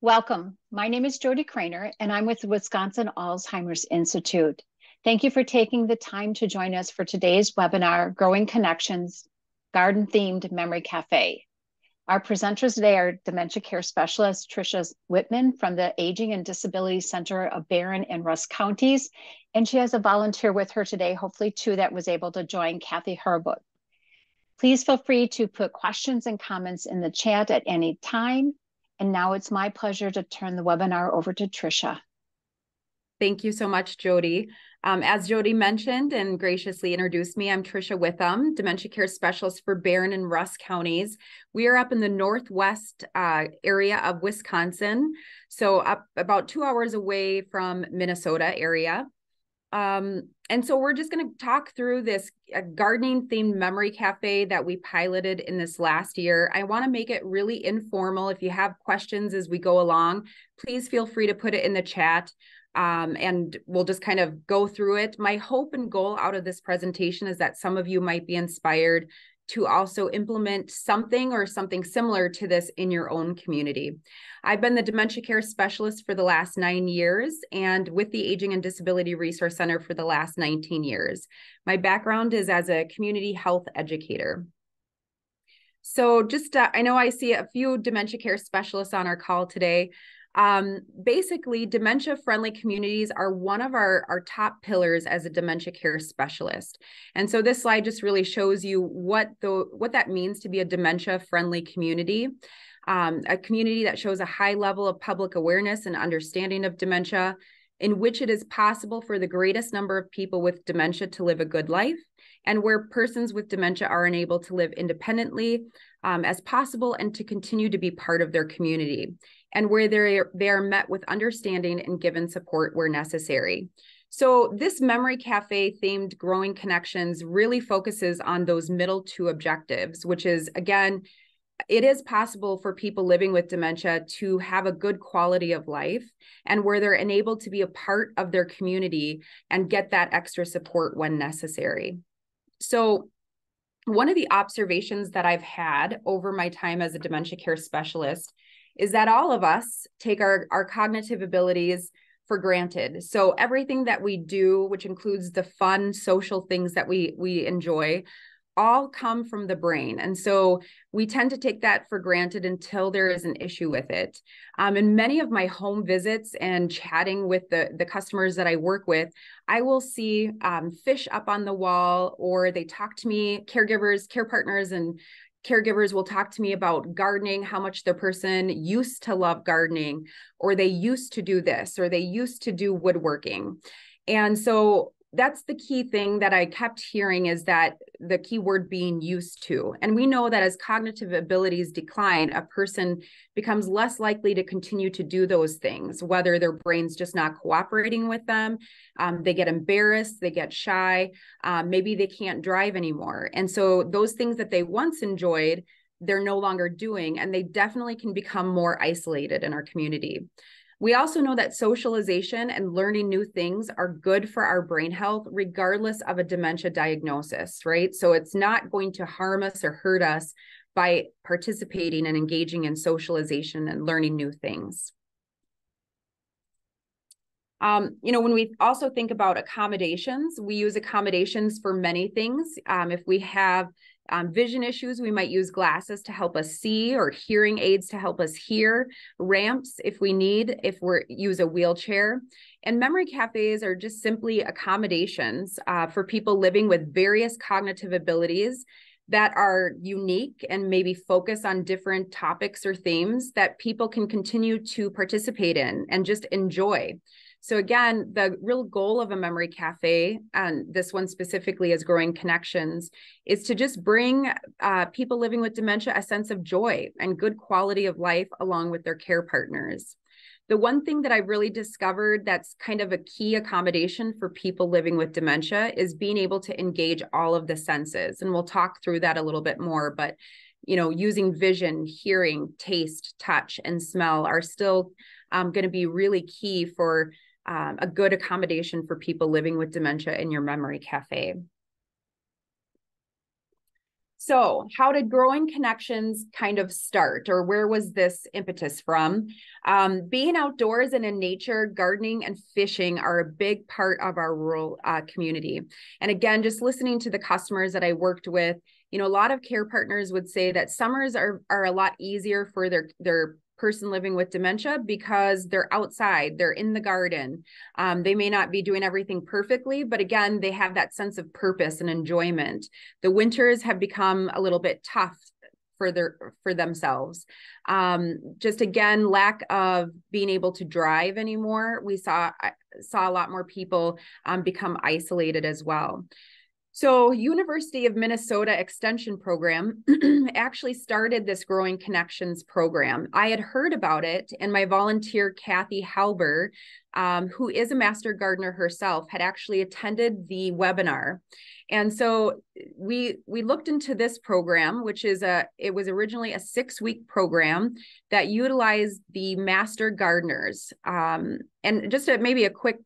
Welcome. My name is Jody Craner, and I'm with the Wisconsin Alzheimer's Institute. Thank you for taking the time to join us for today's webinar, Growing Connections, Garden-Themed Memory Cafe. Our presenters today are Dementia Care Specialist Trisha Whitman from the Aging and Disability Center of Barron and Rusk counties, and she has a volunteer with her today, hopefully two that was able to join, Kathy Herbert. Please feel free to put questions and comments in the chat at any time. And now it's my pleasure to turn the webinar over to Trisha. Thank you so much, Jody. As Jody mentioned and graciously introduced me, I'm Trisha Witham, Dementia Care Specialist for Barron and Rusk counties. We are up in the northwest area of Wisconsin, so up about 2 hours away from Minnesota area. And so we're just going to talk through this gardening themed memory cafe that we piloted in this last year. I want to make it really informal. If you have questions as we go along, please feel free to put it in the chat. And we'll just kind of go through it. My hope and goal out of this presentation is that some of you might be inspired to also implement something or something similar to this in your own community. I've been the Dementia Care Specialist for the last 9 years and with the Aging and Disability Resource Center for the last 19 years. My background is as a community health educator. So just, I know I see a few dementia care specialists on our call today. Basically, dementia-friendly communities are one of our top pillars as a dementia care specialist. And so this slide just really shows you what that means to be a dementia-friendly community, a community that shows a high level of public awareness and understanding of dementia, in which it is possible for the greatest number of people with dementia to live a good life, and where persons with dementia are enabled to live independently as possible and to continue to be part of their community, and where they are met with understanding and given support where necessary. So this Memory Cafe themed Growing Connections really focuses on those middle two objectives, which is, again, it is possible for people living with dementia to have a good quality of life and where they're enabled to be a part of their community and get that extra support when necessary. So one of the observations that I've had over my time as a dementia care specialist is that all of us take our cognitive abilities for granted. So everything that we do, which includes the fun social things that we enjoy, all come from the brain. And so we tend to take that for granted until there is an issue with it. In many of my home visits and chatting with the customers that I work with, I will see fish up on the wall, or they talk to me, caregivers, care partners, and caregivers will talk to me about gardening, how much their person used to love gardening, or they used to do this, or they used to do woodworking. And so that's the key thing that I kept hearing, is that the key word being used to. And we know that as cognitive abilities decline, a person becomes less likely to continue to do those things, whether their brain's just not cooperating with them, they get embarrassed, they get shy, maybe they can't drive anymore. And so those things that they once enjoyed, they're no longer doing, and they definitely can become more isolated in our community. We also know that socialization and learning new things are good for our brain health, regardless of a dementia diagnosis, right? So it's not going to harm us or hurt us by participating and engaging in socialization and learning new things. When we also think about accommodations, we use accommodations for many things. If we have vision issues, we might use glasses to help us see, or hearing aids to help us hear, ramps if we need, if we use a wheelchair. And memory cafes are just simply accommodations for people living with various cognitive abilities that are unique and maybe focus on different topics or themes that people can continue to participate in and just enjoy. So again, the real goal of a memory cafe, and this one specifically is Growing Connections, is to just bring people living with dementia a sense of joy and good quality of life along with their care partners. The one thing that I've really discovered that's kind of a key accommodation for people living with dementia is being able to engage all of the senses. And we'll talk through that a little bit more, but using vision, hearing, taste, touch, and smell are still going to be really key for a good accommodation for people living with dementia in your memory cafe. So how did Growing Connections kind of start, or where was this impetus from? Being outdoors and in nature, gardening and fishing are a big part of our rural community. And again, just listening to the customers that I worked with, you know, a lot of care partners would say that summers are a lot easier for their person living with dementia because they're outside, they're in the garden. They may not be doing everything perfectly, but again, they have that sense of purpose and enjoyment. The winters have become a little bit tough for themselves. Just again, lack of being able to drive anymore. I saw a lot more people become isolated as well. So University of Minnesota Extension Program actually started this Growing Connections program. I had heard about it, and my volunteer, Kathy Halber, who is a master gardener herself, had actually attended the webinar. And so we looked into this program, which is it was originally a 6-week program that utilized the master gardeners. And just maybe a quick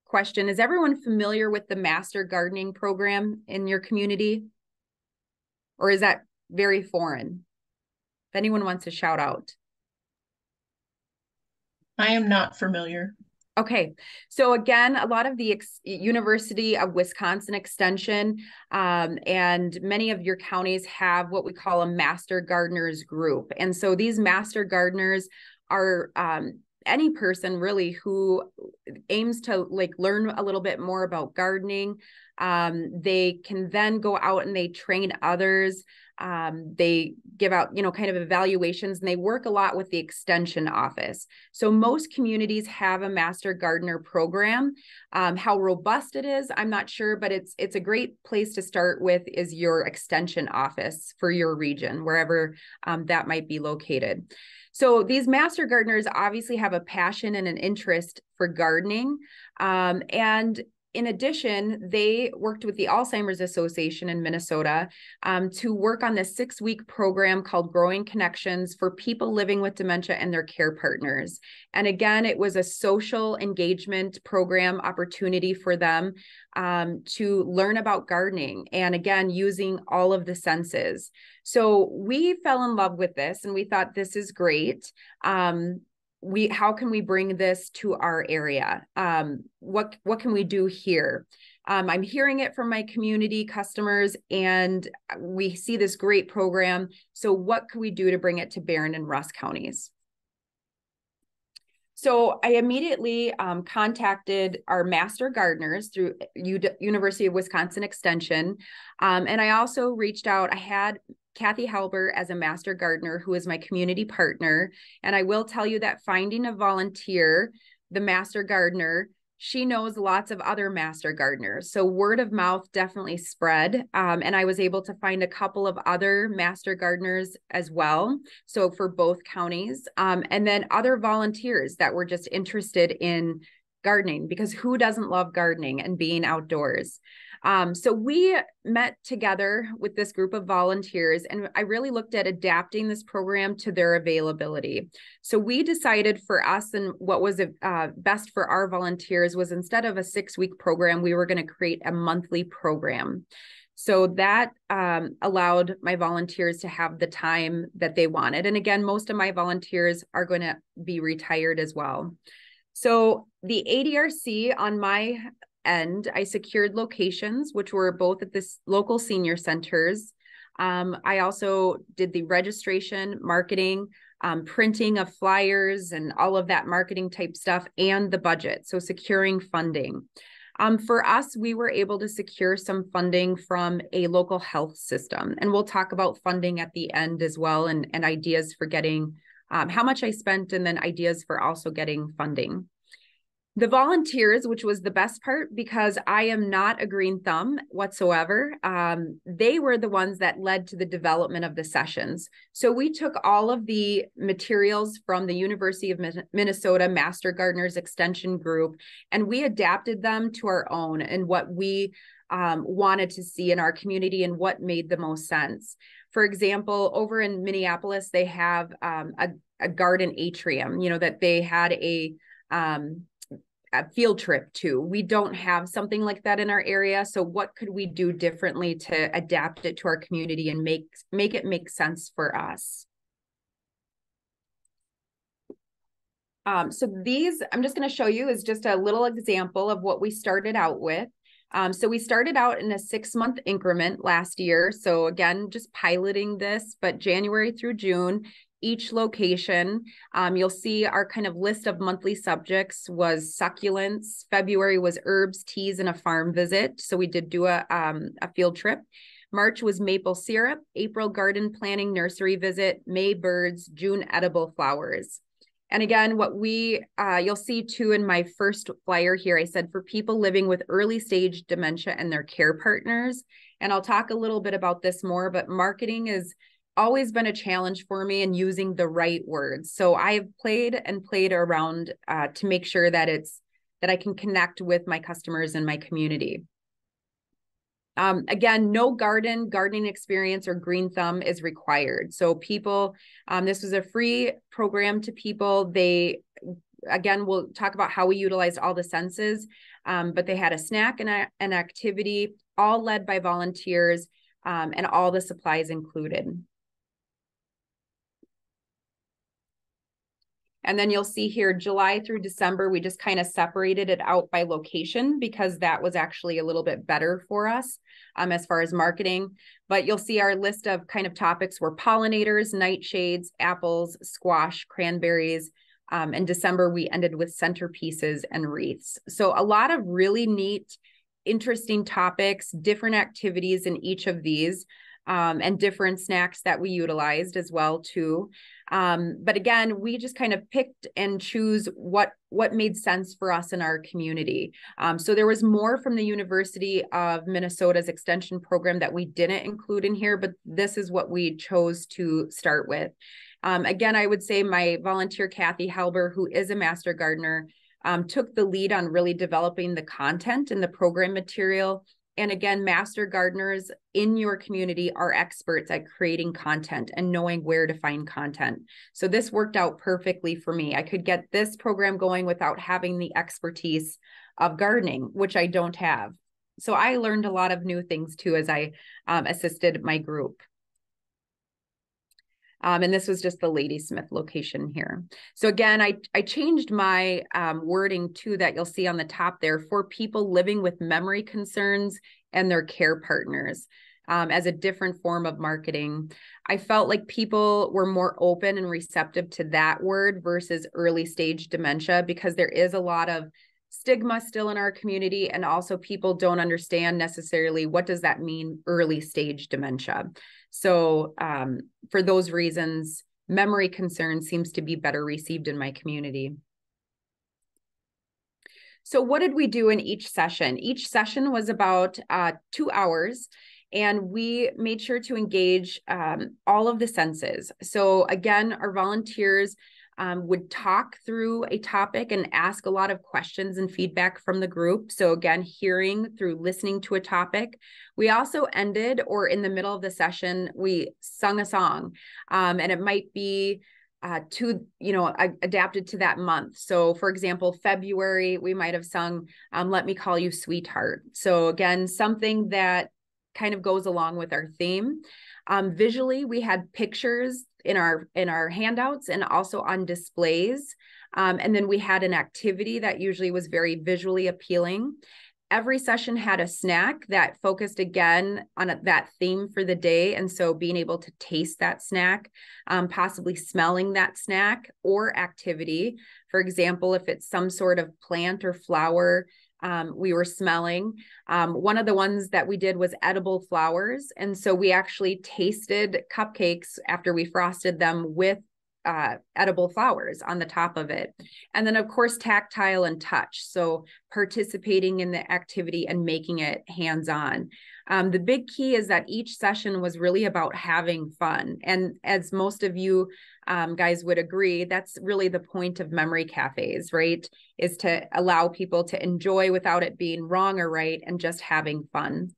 question. Is everyone familiar with the master gardening program in your community? Or is that very foreign? If anyone wants to shout out. I am not familiar. Okay, so again, a lot of the University of Wisconsin Extension and many of your counties have what we call a master gardeners group. And so these master gardeners are any person really who aims to learn a little bit more about gardening. They can then go out and they train others. They give out, kind of evaluations, and they work a lot with the extension office. So most communities have a master gardener program. How robust it is, I'm not sure, but it's a great place to start with is your extension office for your region, wherever that might be located. So these master gardeners obviously have a passion and an interest for gardening. And in addition, they worked with the Alzheimer's Association in Minnesota to work on this 6-week program called Growing Connections for people living with dementia and their care partners. And again, it was a social engagement program opportunity for them to learn about gardening. And again, using all of the senses. So we fell in love with this and we thought this is great. How can we bring this to our area? What can we do here? I'm hearing it from my community customers, and we see this great program. So what can we do to bring it to Barron and Rusk counties? So I immediately contacted our master gardeners through University of Wisconsin Extension. And I also reached out, I had Kathy Halber as a master gardener who is my community partner. And I will tell you that finding a volunteer, the master gardener, she knows lots of other master gardeners. So word of mouth definitely spread. And I was able to find a couple of other master gardeners as well. So for both counties, and then other volunteers that were just interested in gardening, because who doesn't love gardening and being outdoors? So we met together with this group of volunteers, and I really looked at adapting this program to their availability. So we decided for us, and what was best for our volunteers was, instead of a 6-week program, we were going to create a monthly program. So that allowed my volunteers to have the time that they wanted. And again, most of my volunteers are going to be retired as well. So the ADRC on my end, I secured locations, which were both at the local senior centers. I also did the registration, marketing, printing of flyers and all of that marketing type stuff, and the budget. So securing funding. For us, we were able to secure some funding from a local health system. And we'll talk about funding at the end as well, and ideas for getting how much I spent, and then ideas for also getting funding. The volunteers, which was the best part, because I am not a green thumb whatsoever, they were the ones that led to the development of the sessions. So we took all of the materials from the University of Minnesota Master Gardeners Extension Group, and we adapted them to our own and what we wanted to see in our community and what made the most sense. For example, over in Minneapolis, they have a garden atrium, that they had a field trip too. We don't have something like that in our area. So what could we do differently to adapt it to our community and make it make sense for us? So these, I'm just going to show you, is just a little example of what we started out with. So we started out in a 6-month increment last year. So again, just piloting this, but January through June, each location, you'll see our kind of list of monthly subjects was succulents. February was herbs, teas, and a farm visit. So we did do a field trip. March was maple syrup, April garden planning nursery visit, May birds, June edible flowers. And again, what you'll see too in my first flyer here, I said for people living with early stage dementia and their care partners. And I'll talk a little bit about this more, but marketing has always been a challenge for me in using the right words. So I've played around to make sure that I can connect with my customers and my community. Again, no gardening experience or green thumb is required. So people, this was a free program to people. Again, we'll talk about how we utilized all the senses, but they had a snack and an activity, all led by volunteers, and all the supplies included. And then you'll see here, July through December, we just kind of separated it out by location because that was actually a little bit better for us as far as marketing. But you'll see our list of kind of topics were pollinators, nightshades, apples, squash, cranberries. In December, we ended with centerpieces and wreaths. So a lot of really neat, interesting topics, different activities in each of these. And different snacks that we utilized as well too. But again, we just kind of picked and choose what made sense for us in our community. So there was more from the University of Minnesota's extension program that we didn't include in here, but this is what we chose to start with. Again, I would say my volunteer, Kathy Halber, who is a master gardener, took the lead on really developing the content and the program material. And again, master gardeners in your community are experts at creating content and knowing where to find content. So this worked out perfectly for me. I could get this program going without having the expertise of gardening, which I don't have. So I learned a lot of new things too as I assisted my group. And this was just the Ladysmith location here. So again, I changed my wording too that you'll see on the top there for people living with memory concerns and their care partners as a different form of marketing. I felt like people were more open and receptive to that word versus early stage dementia because there is a lot of stigma still in our community, and also people don't understand necessarily what does that mean, early stage dementia. So for those reasons, memory concern seems to be better received in my community. So what did we do in each session? Each session was about 2 hours, and we made sure to engage all of the senses. So again, our volunteers would talk through a topic and ask a lot of questions and feedback from the group. So again, hearing through listening to a topic. We also ended, or in the middle of the session, we sung a song, and it might be adapted to that month. So for example, February, we might have sung, Let Me Call You Sweetheart. So again, something that kind of goes along with our theme. Visually, we had pictures in our handouts and also on displays. And then we had an activity that usually was very visually appealing. Every session had a snack that focused again on that theme for the day. And so being able to taste that snack, possibly smelling that snack or activity. For example, if it's some sort of plant or flower, we were smelling. One of the ones that we did was edible flowers. And so we actually tasted cupcakes after we frosted them with edible flowers on the top of it. And then of course, tactile and touch. So participating in the activity and making it hands-on. The big key is that each session was really about having fun. And as most of you guys would agree, that's really the point of memory cafes, right? Is to allow people to enjoy without it being wrong or right and just having fun.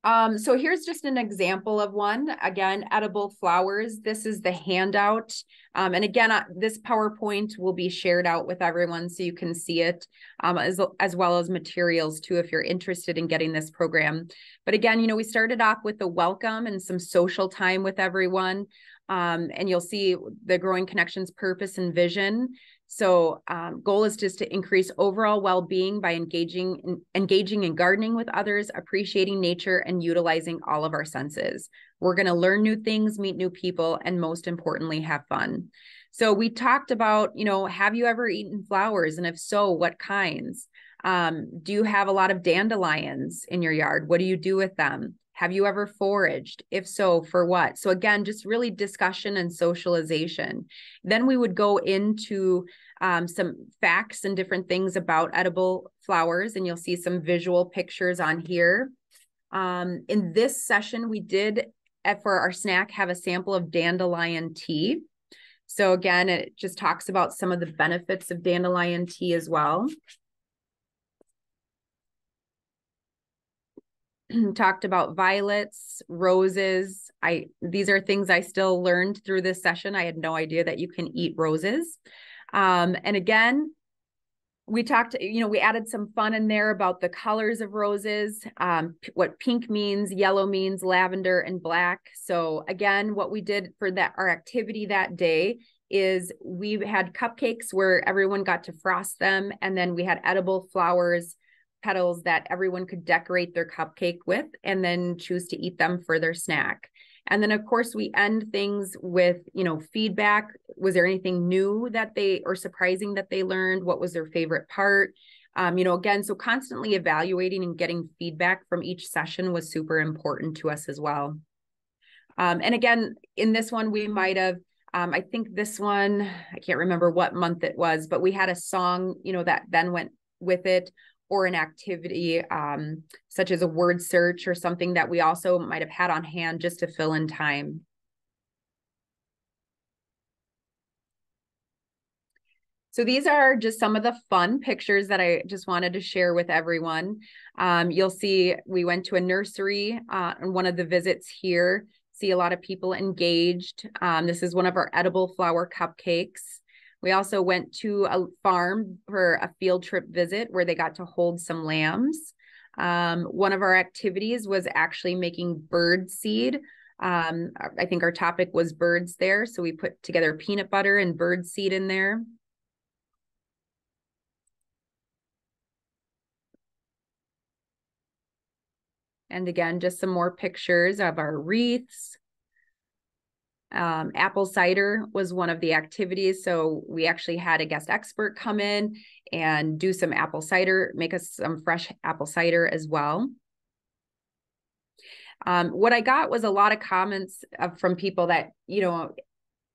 So here's just an example of one. Again, edible flowers. This is the handout. And again, this PowerPoint will be shared out with everyone so you can see it, as well as materials too, if you're interested in getting this program. But again, we started off with a welcome and some social time with everyone. And you'll see the Growing Connections purpose and vision. So goal is just to increase overall well-being by engaging in gardening with others, appreciating nature, and utilizing all of our senses. We're going to learn new things, meet new people, and most importantly, have fun. So we talked about, have you ever eaten flowers? And if so, what kinds? Do you have a lot of dandelions in your yard? What do you do with them? Have you ever foraged? If so, for what? So again, just really discussion and socialization. Then we would go into some facts and different things about edible flowers, and you'll see some visual pictures on here. In this session, we did, for our snack, have a sample of dandelion tea. So again, it just talks about some of the benefits of dandelion tea as well. Talked about violets, roses. These are things I still learned through this session. I had no idea that you can eat roses. And again, we talked, we added some fun in there about the colors of roses, what pink means, yellow means, lavender, and black. So again, what we did for our activity that day is we had cupcakes where everyone got to frost them. And then we had edible flowers, petals that everyone could decorate their cupcake with and then choose to eat them for their snack. And then of course we end things with, feedback. Was there anything new or surprising that they learned? What was their favorite part? Again, so constantly evaluating and getting feedback from each session was super important to us as well. And again, in this one, we might have, I think this one, I can't remember what month it was, but we had a song, that then went with it, or an activity such as a word search or something that we also might have had on hand just to fill in time. So these are just some of the fun pictures that I just wanted to share with everyone. You'll see we went to a nursery on one of the visits here, see a lot of people engaged. This is one of our edible flower cupcakes. We also went to a farm for a field trip visit where they got to hold some lambs. One of our activities was actually making bird seed. I think our topic was birds there. So we put together peanut butter and bird seed in there. And again, just some more pictures of our wreaths. Apple cider was one of the activities. So we actually had a guest expert come in and do some apple cider, make us some fresh apple cider as well. What I got was a lot of comments from people that,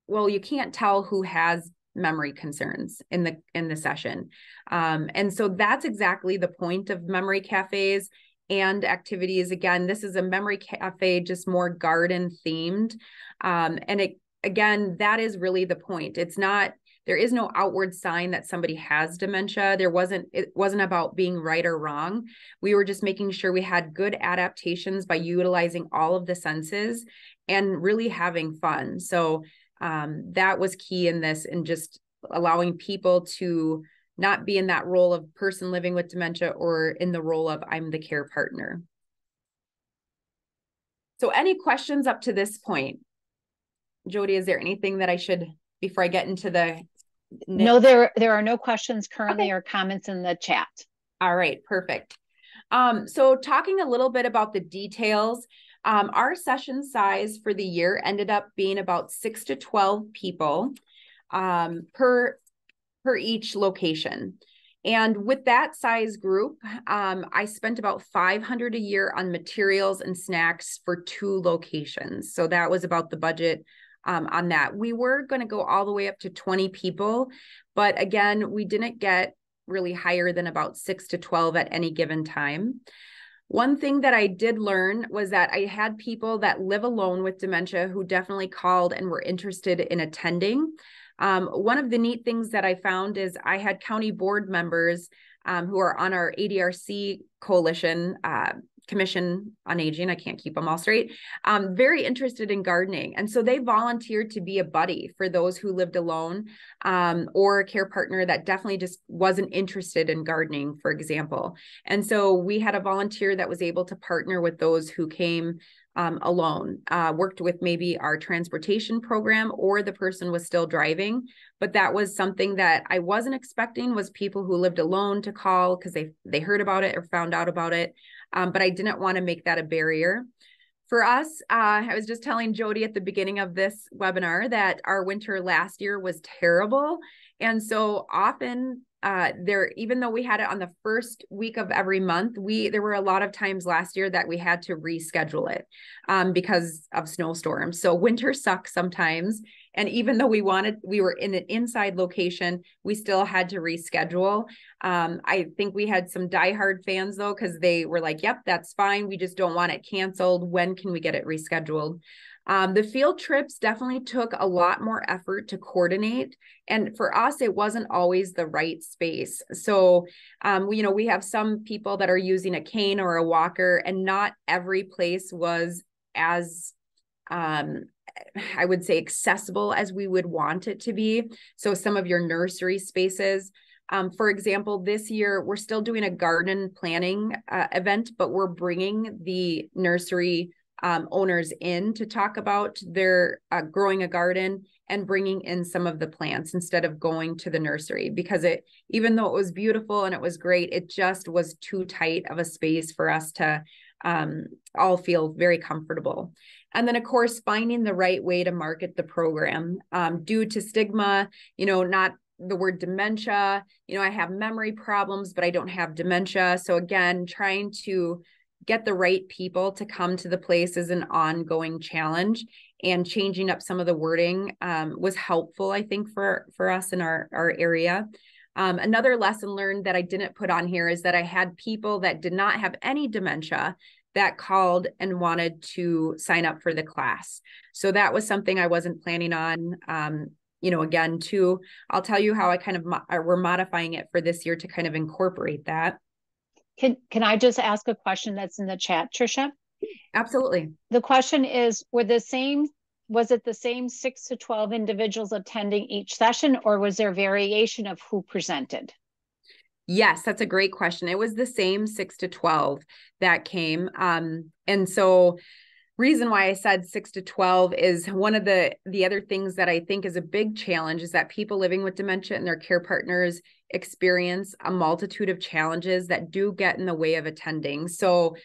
well, you can't tell who has memory concerns in the session. And so that's exactly the point of memory cafes and activities. Again, this is a memory cafe, just more garden themed. Again, that is really the point. There is no outward sign that somebody has dementia. It wasn't about being right or wrong. We were just making sure we had good adaptations by utilizing all of the senses and really having fun. So that was key in this, and just allowing people to not be in that role of person living with dementia or in the role of I'm the care partner. So any questions up to this point? Jody, is there anything that I should, before I get into the... No, there are no questions currently or comments in the chat. All right, perfect. So talking a little bit about the details, our session size for the year ended up being about 6 to 12 people per each location. And with that size group, I spent about $500 a year on materials and snacks for 2 locations. So that was about the budget on that. We were going to go all the way up to 20 people, but again, we didn't get really higher than about 6 to 12 at any given time. One thing that I did learn was that I had people that live alone with dementia who definitely called and were interested in attending. One of the neat things that I found is I had county board members who are on our ADRC coalition, Commission on Aging, I can't keep them all straight, very interested in gardening. And so they volunteered to be a buddy for those who lived alone, or a care partner that definitely just wasn't interested in gardening, for example. And so we had a volunteer that was able to partner with those who came alone, worked with maybe our transportation program, or the person was still driving. But that was something that I wasn't expecting, was people who lived alone to call because they heard about it or found out about it. But I didn't want to make that a barrier. For us, I was just telling Jody at the beginning of this webinar that our winter last year was terrible. And so often even though we had it on the first week of every month, there were a lot of times last year that we had to reschedule it because of snowstorms. So winter sucks sometimes. And even though we were in an inside location, we still had to reschedule. I think we had some diehard fans though, because they were like, yep, that's fine. We just don't want it canceled. When can we get it rescheduled? The field trips definitely took a lot more effort to coordinate. And for us, it wasn't always the right space. So, we have some people that are using a cane or a walker, and not every place was as, I would say, accessible as we would want it to be. So some of your nursery spaces, for example, this year, we're still doing a garden planning event, but we're bringing the nursery owners in to talk about their growing a garden and bringing in some of the plants instead of going to the nursery, because even though it was beautiful and it was great, it just was too tight of a space for us to all feel very comfortable. And then, of course, finding the right way to market the program due to stigma, not the word dementia, I have memory problems, but I don't have dementia. So again, trying to get the right people to come to the place is an ongoing challenge, and changing up some of the wording was helpful, I think, for us in our area. Another lesson learned that I didn't put on here is that I had people that did not have any dementia that called and wanted to sign up for the class. So that was something I wasn't planning on. Again, too, I'll tell you how I we're modifying it for this year to kind of incorporate that. Can I just ask a question that's in the chat, Trisha? Absolutely. The question is, was it the same 6 to 12 individuals attending each session, or was there variation of who presented? Yes, that's a great question. It was the same 6 to 12 that came. And so reason why I said 6 to 12 is one of the other things that I think is a big challenge is that people living with dementia and their care partners experience a multitude of challenges that do get in the way of attending. So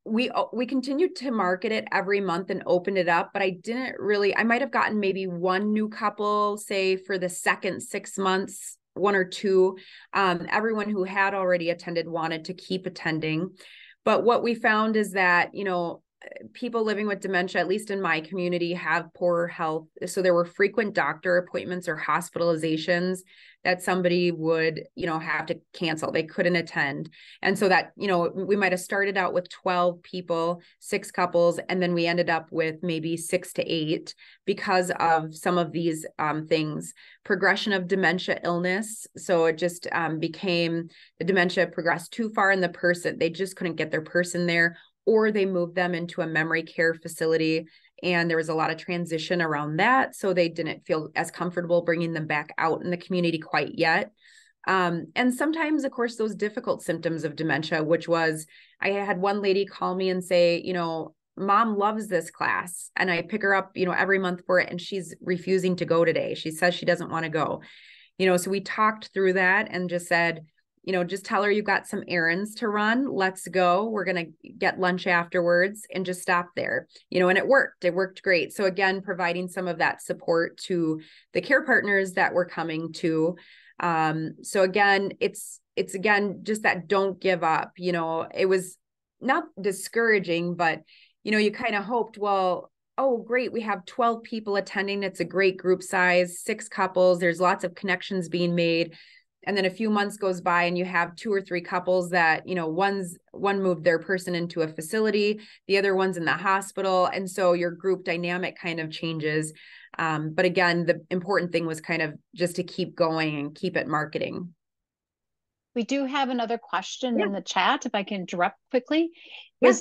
we continued to market it every month and open it up, but I might have gotten maybe one new couple, say for the second 6 months, one or two. Everyone who had already attended wanted to keep attending. But what we found is that, people living with dementia, at least in my community, have poor health. So there were frequent doctor appointments or hospitalizations that somebody would, have to cancel. They couldn't attend. And so that, we might have started out with 12 people, 6 couples, and then we ended up with maybe 6 to 8 because of some of these things. Progression of dementia illness. So it just became the dementia progressed too far in the person. They just couldn't get their person there, or they moved them into a memory care facility. And there was a lot of transition around that. So they didn't feel as comfortable bringing them back out in the community quite yet. And sometimes, of course, those difficult symptoms of dementia, which was, I had one lady call me and say, Mom loves this class. And I pick her up, every month for it. And she's refusing to go today. She says she doesn't want to go. So we talked through that and just said, just tell her you've got some errands to run. Let's go. We're going to get lunch afterwards and just stop there, and it worked. It worked great. So again, providing some of that support to the care partners that were coming to. So again, it's again, just that don't give up. It was not discouraging, but, you kind of hoped, well, oh, great. We have 12 people attending. It's a great group size, 6 couples. There's lots of connections being made. And then a few months goes by and you have 2 or 3 couples that, one moved their person into a facility, the other one's in the hospital. And so your group dynamic kind of changes. But again, the important thing was kind of just to keep going and keep it marketing. We do have another question Yeah. in the chat, if I can interrupt quickly. Yeah.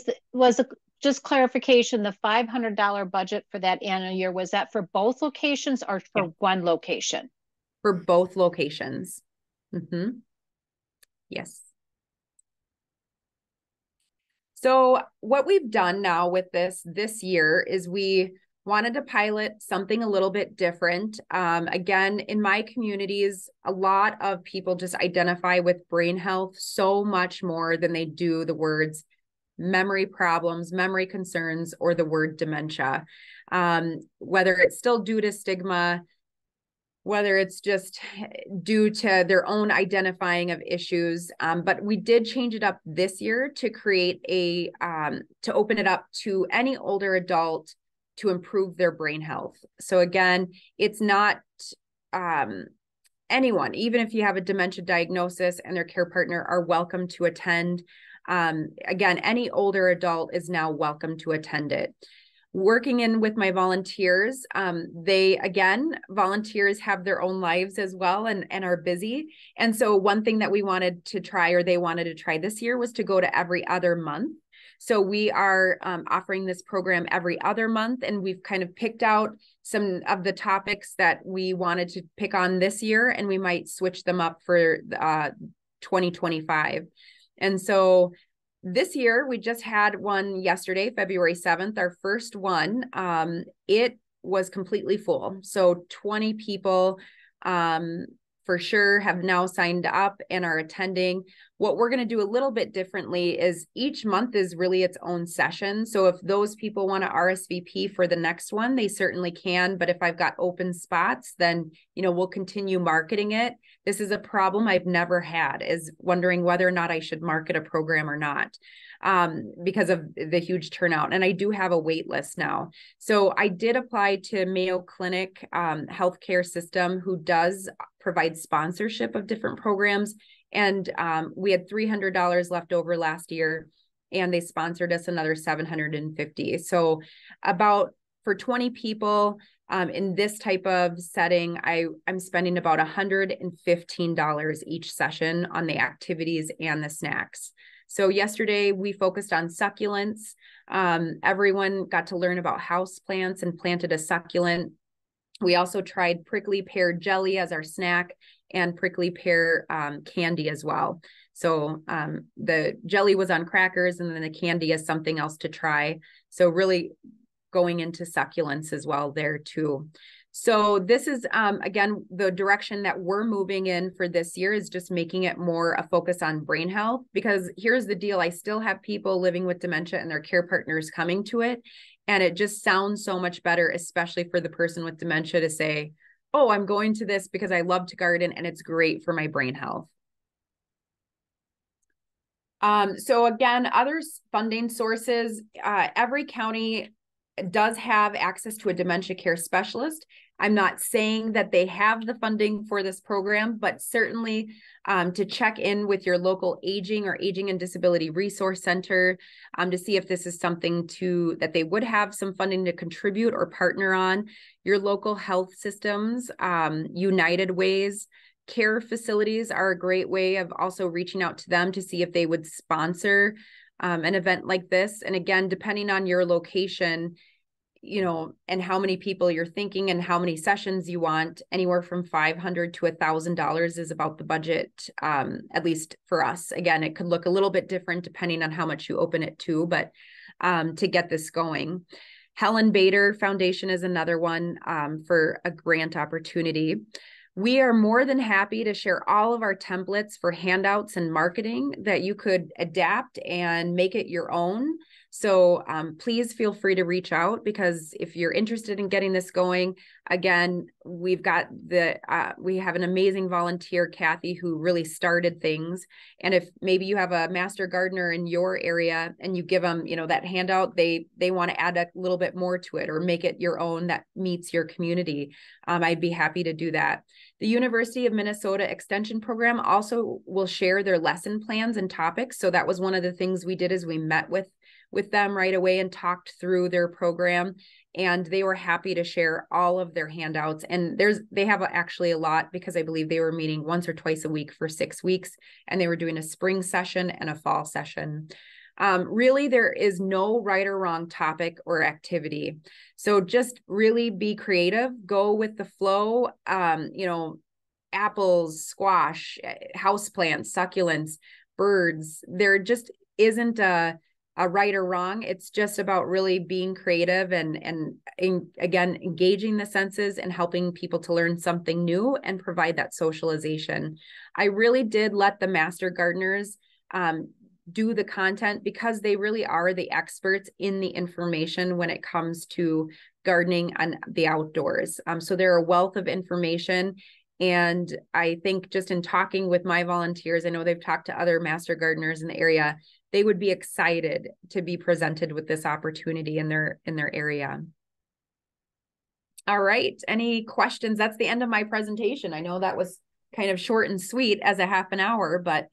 Just clarification, the $500 budget for that annual year, was that for both locations or for one location? For both locations. Yes. So what we've done now with this year is we wanted to pilot something a little bit different. Again, in my communities, a lot of people just identify with brain health so much more than they do the words memory problems, memory concerns, or the word dementia. Whether it's still due to stigma, whether it's just due to their own identifying of issues. But we did change it up this year to create to open it up to any older adult to improve their brain health. So again, it's not anyone, even if you have a dementia diagnosis and their care partner, are welcome to attend. Again, any older adult is now welcome to attend it. Working in with my volunteers, volunteers have their own lives as well and are busy. And so one thing that we wanted to try, or they wanted to try this year, was to go to every other month. So we are offering this program every other month, and we've kind of picked out some of the topics that we wanted to pick on this year, and we might switch them up for 2025. And so this year, we just had one yesterday, February 7th, our first one. It was completely full. So 20 people for sure have now signed up and are attending. What we're going to do a little bit differently is each month is really its own session. So if those people want to RSVP for the next one, they certainly can. But if I've got open spots, then, we'll continue marketing it. This is a problem I've never had, is wondering whether or not I should market a program or not, because of the huge turnout. And I do have a wait list now. So I did apply to Mayo Clinic healthcare system, who does provide sponsorship of different programs. And we had $300 left over last year, and they sponsored us another $750. So for 20 people in this type of setting, I'm spending about $115 each session on the activities and the snacks. So yesterday we focused on succulents. Everyone got to learn about house plants and planted a succulent. We also tried prickly pear jelly as our snack, and prickly pear candy as well. So the jelly was on crackers, and then the candy is something else to try. So really going into succulents as well there too. So this is, again, the direction that we're moving in for this year is just making it more a focus on brain health, because here's the deal. I still have people living with dementia and their care partners coming to it. And it just sounds so much better, especially for the person with dementia, to say, oh, I'm going to this because I love to garden and it's great for my brain health. So again, other funding sources, every county does have access to a dementia care specialist. I'm not saying that they have the funding for this program, but certainly to check in with your local aging and disability resource center to see if this is something that they would have some funding to contribute or partner on. Your local health systems, United Ways, care facilities are a great way of also reaching out to them to see if they would sponsor an event like this. And again, depending on your location, and how many people you're thinking and how many sessions you want, anywhere from $500 to $1,000 is about the budget, at least for us. Again, it could look a little bit different depending on how much you open it to, but to get this going. Helen Bader Foundation is another one for a grant opportunity. We are more than happy to share all of our templates for handouts and marketing that you could adapt and make it your own. So please feel free to reach out, because if you're interested in getting this going, again, we have an amazing volunteer, Kathy, who really started things. And if maybe you have a master gardener in your area and you give them, that handout, they want to add a little bit more to it or make it your own that meets your community, I'd be happy to do that. The University of Minnesota Extension Program also will share their lesson plans and topics. So that was one of the things we did, is we met with with them right away and talked through their program. And they were happy to share all of their handouts. And they have actually a lot, because I believe they were meeting once or twice a week for 6 weeks, and they were doing a spring session and a fall session. Really, there is no right or wrong topic or activity. So just really be creative, go with the flow. Apples, squash, houseplants, succulents, birds. There just isn't a right or wrong. It's just about really being creative and again, engaging the senses and helping people to learn something new and provide that socialization. I really did let the master gardeners do the content, because they really are the experts in the information when it comes to gardening and the outdoors. So they're a wealth of information. And I think just in talking with my volunteers, I know they've talked to other master gardeners in the area, they would be excited to be presented with this opportunity in their area. All right, any questions? That's the end of my presentation. I know that was kind of short and sweet as a half an hour, but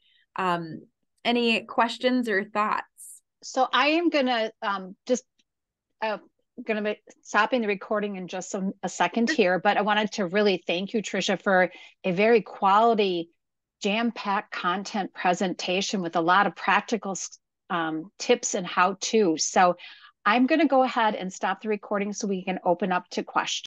any questions or thoughts? So I am gonna going to be stopping the recording in just a second here, but I wanted to really thank you, Trisha, for a very quality, jam-packed content presentation with a lot of practical tips and how-to. So I'm going to go ahead and stop the recording so we can open up to questions.